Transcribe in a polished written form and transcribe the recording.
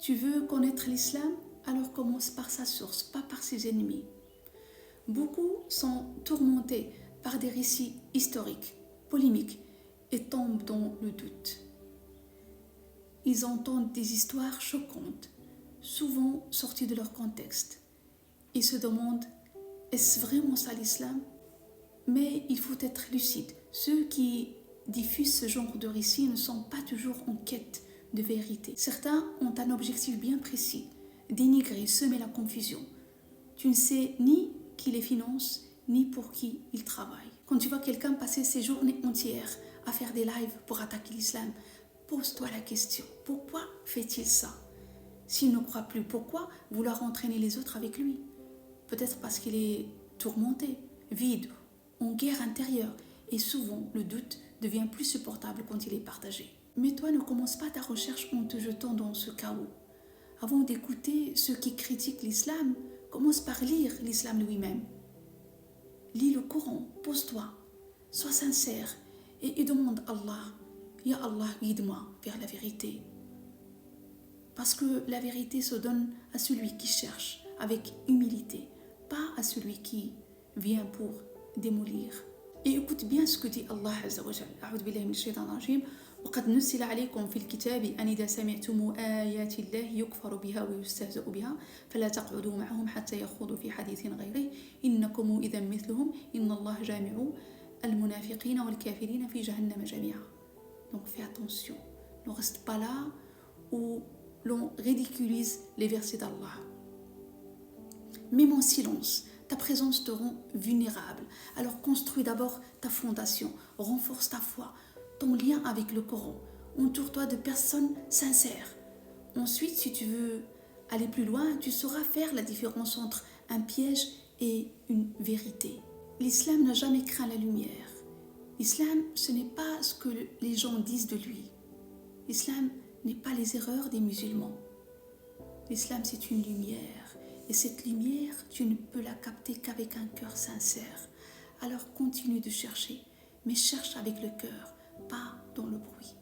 Tu veux connaître l'islam? Alors commence par sa source, pas par ses ennemis. Beaucoup sont tourmentés par des récits historiques, polémiques, et tombent dans le doute. Ils entendent des histoires choquantes, souvent sorties de leur contexte. Ils se demandent, est-ce vraiment ça l'islam? Mais il faut être lucide. Ceux qui diffusent ce genre de récits ne sont pas toujours en quête de vérité. Certains ont un objectif bien précis, dénigrer, semer la confusion. Tu ne sais ni qui les finance, ni pour qui ils travaillent. Quand tu vois quelqu'un passer ses journées entières à faire des lives pour attaquer l'islam, pose-toi la question, pourquoi fait-il ça? S'il ne croit plus, pourquoi vouloir entraîner les autres avec lui? Peut-être parce qu'il est tourmenté, vide, en guerre intérieure, et souvent le doute devient plus supportable quand il est partagé. Mais toi, ne commence pas ta recherche en te jetant dans ce chaos. Avant d'écouter ceux qui critiquent l'islam, commence par lire l'islam lui-même. Lis le Coran, pose-toi, sois sincère et demande à Allah, Ya Allah, guide-moi vers la vérité. Parce que la vérité se donne à celui qui cherche avec humilité, pas à celui qui vient pour démolir. Et écoute bien ce que dit Allah Azza wa Jal. A'udhu billahi minash shaitanir rajim. وقد نزل عليكم في الكتاب أن إذا سمعتم آيات الله يكفر بها ويستهزأ بها فلا تقعدوا معهم حتى يخوضوا في حديث غيره إنكم إذا مثلهم إن الله جامع المنافقين والكافرين في جهنم جميعا. Donc fais attention, ne reste pas là où l'on ridiculise les versets d'Allah. Même en silence, ta présence te rend vulnérable. Alors construis d'abord ta fondation, renforce ta foi, ton lien avec le Coran. Entoure-toi de personnes sincères. Ensuite, si tu veux aller plus loin, tu sauras faire la différence entre un piège et une vérité. L'islam n'a jamais craint la lumière. L'islam, ce n'est pas ce que les gens disent de lui. L'islam n'est pas les erreurs des musulmans. L'islam, c'est une lumière. Et cette lumière, tu ne peux la capter qu'avec un cœur sincère. Alors continue de chercher, mais cherche avec le cœur, pas dans le bruit.